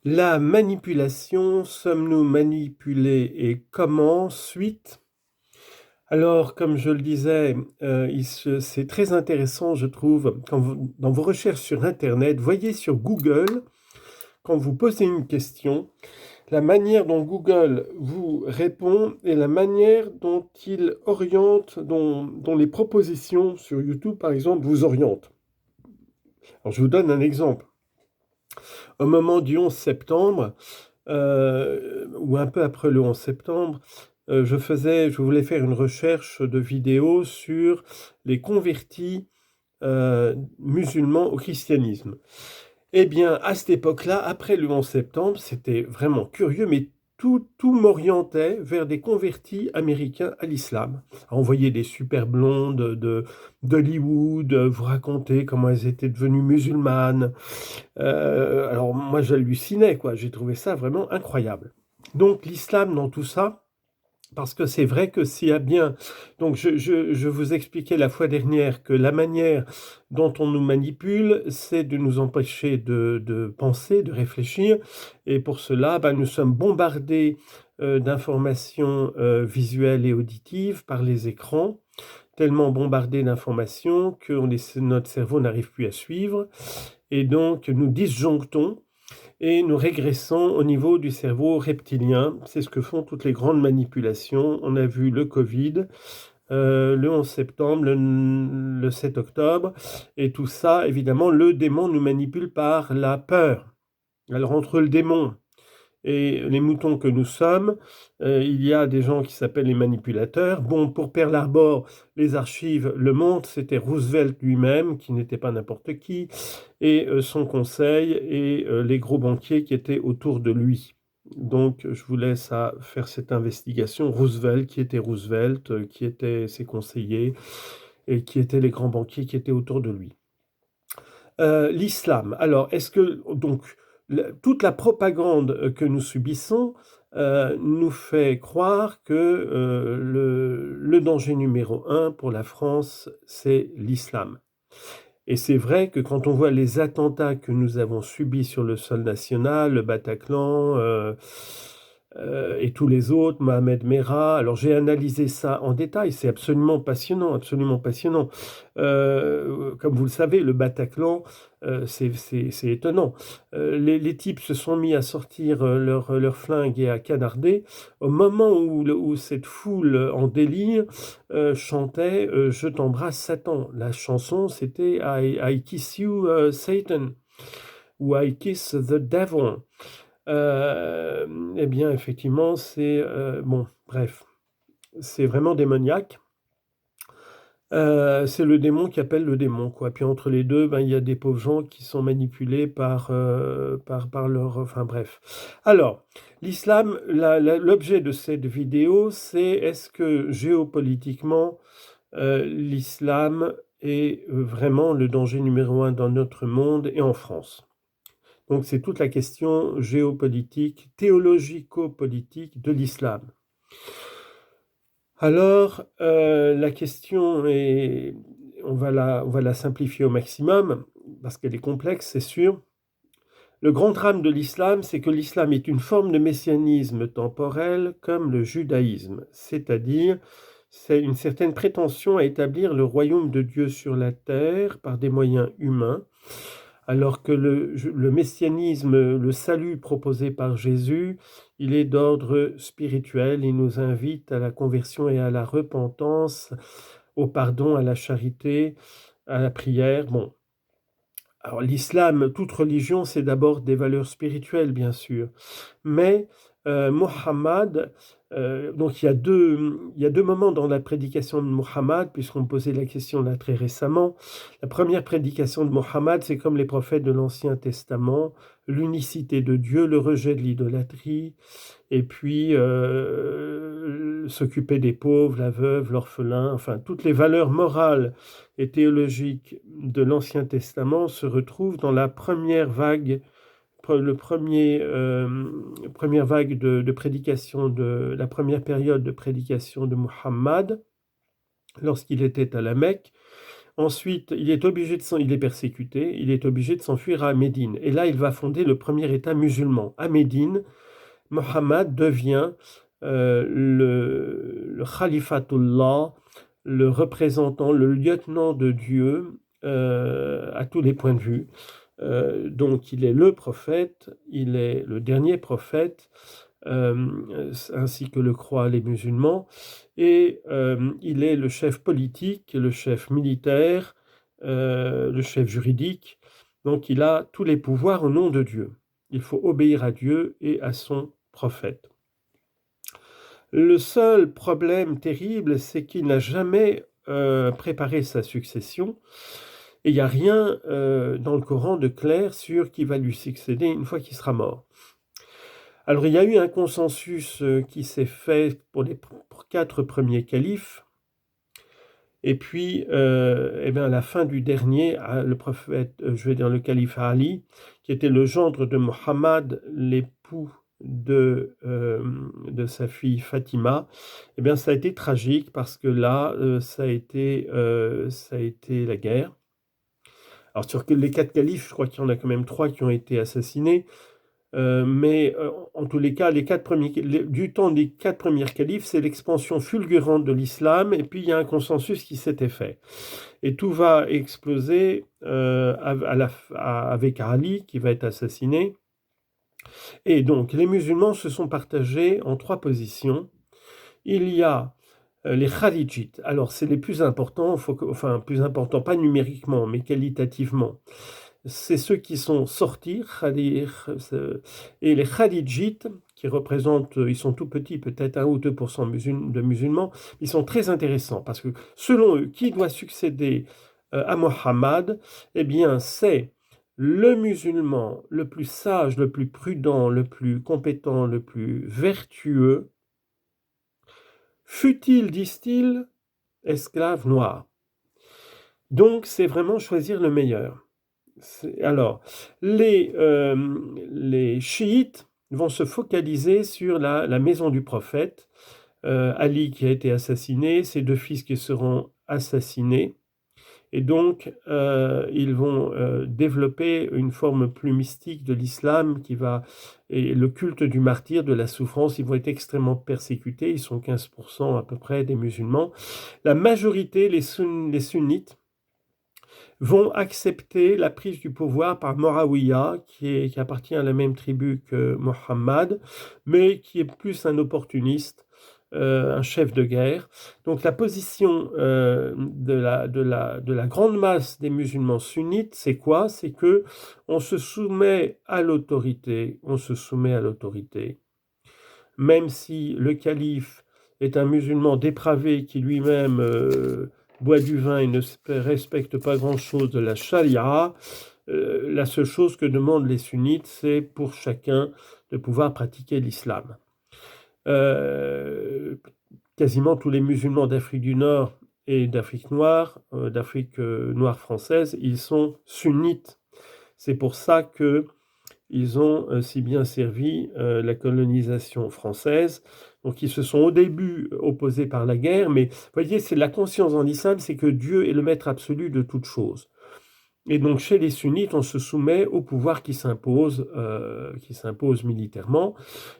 La manipulation, sommes-nous manipulés et comment? Suite. Alors, comme je le disais, c'est très intéressant, je trouve, dans vos recherches sur Internet, voyez sur Google, quand vous posez une question, la manière dont Google vous répond et la manière dont il oriente, dont les propositions sur YouTube, par exemple, vous orientent. Alors, je vous donne un exemple. Au moment du 11 septembre, ou un peu après le 11 septembre, je voulais faire une recherche de vidéos sur les convertis musulmans au christianisme. Eh bien, à cette époque-là, après le 11 septembre, c'était vraiment curieux, mais tout m'orientait vers des convertis américains à l'islam. On voyait des super blondes d'Hollywood vous raconter comment elles étaient devenues musulmanes. Alors moi, j'hallucinais, quoi. J'ai trouvé ça vraiment incroyable. Donc l'islam dans tout ça, parce que c'est vrai que s'il y a bien... Donc je vous expliquais la fois dernière que la manière dont on nous manipule, c'est de nous empêcher de penser, de réfléchir. Et pour cela, ben, nous sommes bombardés d'informations visuelles et auditives par les écrans, tellement bombardés d'informations que notre cerveau n'arrive plus à suivre. Et donc nous disjonctons et nous régressons au niveau du cerveau reptilien. C'est ce que font toutes les grandes manipulations. On a vu le Covid, le 11 septembre, le 7 octobre, et tout ça, évidemment, le démon nous manipule par la peur. Alors entre le démon et les moutons que nous sommes, il y a des gens qui s'appellent les manipulateurs. Bon, pour Pearl Harbor, les archives le montrent, c'était Roosevelt lui-même, qui n'était pas n'importe qui, et son conseil, et les gros banquiers qui étaient autour de lui. Donc, je vous laisse à faire cette investigation. Roosevelt, qui était Roosevelt, qui étaient ses conseillers, et qui étaient les grands banquiers qui étaient autour de lui. L'islam. Alors, est-ce que donc toute la propagande que nous subissons nous fait croire que le danger numéro un pour la France, c'est l'islam. Et c'est vrai que quand on voit les attentats que nous avons subis sur le sol national, le Bataclan et tous les autres, Mohamed Merah, alors j'ai analysé ça en détail, c'est absolument passionnant, absolument passionnant. Comme vous le savez, le Bataclan, c'est étonnant. Les types se sont mis à sortir leurs flingues et à canarder au moment où cette foule en délire chantait Je t'embrasse Satan. La chanson, c'était I kiss you Satan ou I kiss the devil. Eh bien, effectivement, c'est bon, bref, c'est vraiment démoniaque. C'est le démon qui appelle le démon, quoi. Puis entre les deux, ben, il y a des pauvres gens qui sont manipulés par leur... Enfin bref. Alors, l'islam, l'objet de cette vidéo, c'est est-ce que géopolitiquement, l'islam est vraiment le danger numéro un dans notre monde et en France? Donc c'est toute la question géopolitique, théologico-politique de l'islam. Alors, la question est, on va la simplifier au maximum, parce qu'elle est complexe, c'est sûr. Le grand drame de l'islam, c'est que l'islam est une forme de messianisme temporel comme le judaïsme, c'est-à-dire c'est une certaine prétention à établir le royaume de Dieu sur la terre par des moyens humains, alors que le messianisme, le salut proposé par Jésus, il est d'ordre spirituel, il nous invite à la conversion et à la repentance, au pardon, à la charité, à la prière. Bon, alors l'islam, toute religion, c'est d'abord des valeurs spirituelles, bien sûr. Mais Mohammed, donc il y a deux moments dans la prédication de Mohammed, puisqu'on me posait la question là très récemment. La première prédication de Mohammed, c'est comme les prophètes de l'Ancien Testament, l'unicité de Dieu, le rejet de l'idolâtrie, et puis s'occuper des pauvres, la veuve, l'orphelin, enfin toutes les valeurs morales et théologiques de l'Ancien Testament se retrouvent dans la première vague, première vague de prédication de la première période de prédication de Muhammad lorsqu'il était à la Mecque Ensuite, il est persécuté, il est obligé de s'enfuir à Médine. Et là, il va fonder le premier État musulman. À Médine, Mohammed devient le Khalifatullah, le représentant, le lieutenant de Dieu à tous les points de vue. Donc il est le prophète, il est le dernier prophète, ainsi que le croient les musulmans, et il est le chef politique, le chef militaire, le chef juridique. Donc il a tous les pouvoirs au nom de Dieu. Il faut obéir à Dieu et à son prophète. Le seul problème terrible, c'est qu'il n'a jamais préparé sa succession. Et il n'y a rien dans le Coran de clair sur qui va lui succéder une fois qu'il sera mort. Alors il y a eu un consensus qui s'est fait pour les 4 premiers califes. Et puis, à la fin du dernier, le prophète, le calife Ali, qui était le gendre de Mohammed, l'époux de sa fille Fatima, ça a été tragique parce que là, ça a été la guerre. Alors sur les 4 califes, je crois qu'il y en a quand même 3 qui ont été assassinés. Mais en tous les cas, du temps des 4 premiers califes, c'est l'expansion fulgurante de l'islam, et puis il y a un consensus qui s'était fait. Et tout va exploser avec Ali qui va être assassiné. Et donc les musulmans se sont partagés en 3 positions. Il y a les Kharijites. Alors c'est les plus importants, plus importants, pas numériquement, mais qualitativement. C'est ceux qui sont sortis, et les Kharijites, qui représentent, ils sont tout petits, peut-être 1 ou 2% de musulmans, ils sont très intéressants, parce que selon eux, qui doit succéder à Mohammed? Eh bien, c'est le musulman le plus sage, le plus prudent, le plus compétent, le plus vertueux, fut-il, disent-ils, esclave noir. Donc, c'est vraiment choisir le meilleur. Alors, les chiites vont se focaliser sur la maison du prophète, Ali qui a été assassiné, ses 2 fils qui seront assassinés, et donc ils vont développer une forme plus mystique de l'islam et le culte du martyr, de la souffrance. Ils vont être extrêmement persécutés, ils sont 15% à peu près des musulmans. La majorité, les sunnites, vont accepter la prise du pouvoir par Morawiya, qui appartient à la même tribu que Mohammed, mais qui est plus un opportuniste, un chef de guerre. Donc la position de la grande masse des musulmans sunnites, c'est quoi? C'est que on se soumet à l'autorité, même si le calife est un musulman dépravé qui lui-même boit du vin et ne respecte pas grand-chose de la charia. La seule chose que demandent les sunnites, c'est pour chacun de pouvoir pratiquer l'islam. Quasiment tous les musulmans d'Afrique du Nord et d'Afrique noire, française, ils sont sunnites. C'est pour ça que ils ont si bien servi la colonisation française. Donc ils se sont au début opposés par la guerre, mais vous voyez, c'est la conscience en islam, c'est que Dieu est le maître absolu de toutes choses. Et donc chez les sunnites, on se soumet au pouvoir qui s'impose militairement.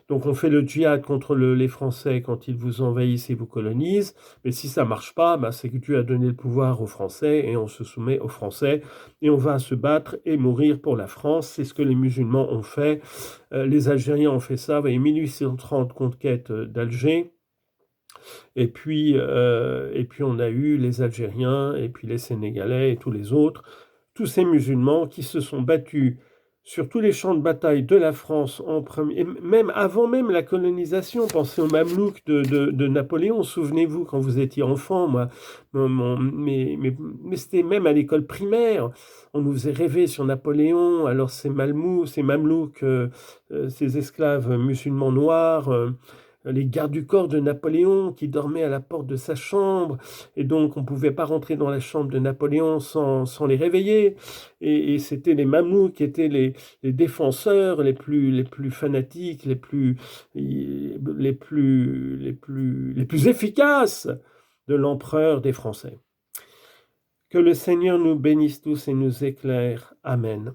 Donc on fait le djihad contre les Français quand ils vous envahissent et vous colonisent. Mais si ça marche pas, c'est que Dieu a donné le pouvoir aux Français et on se soumet aux Français et on va se battre et mourir pour la France. C'est ce que les musulmans ont fait. Les Algériens ont fait ça. Vous voyez, 1830, conquête d'Alger. Et puis on a eu les Algériens et puis les Sénégalais et tous les autres. Tous ces musulmans qui se sont battus sur tous les champs de bataille de la France en premier, même avant même la colonisation. Pensez aux Mamelouks de Napoléon. Souvenez-vous quand vous étiez enfant, mais c'était même à l'école primaire. On nous faisait rêver sur Napoléon. Alors ces Mamelouks, ces esclaves musulmans noirs. Les gardes du corps de Napoléon qui dormaient à la porte de sa chambre, et donc on ne pouvait pas rentrer dans la chambre de Napoléon sans les réveiller, et c'était les Mamelouks qui étaient les défenseurs les plus fanatiques, les plus efficaces de l'empereur des Français. Que le Seigneur nous bénisse tous et nous éclaire. Amen.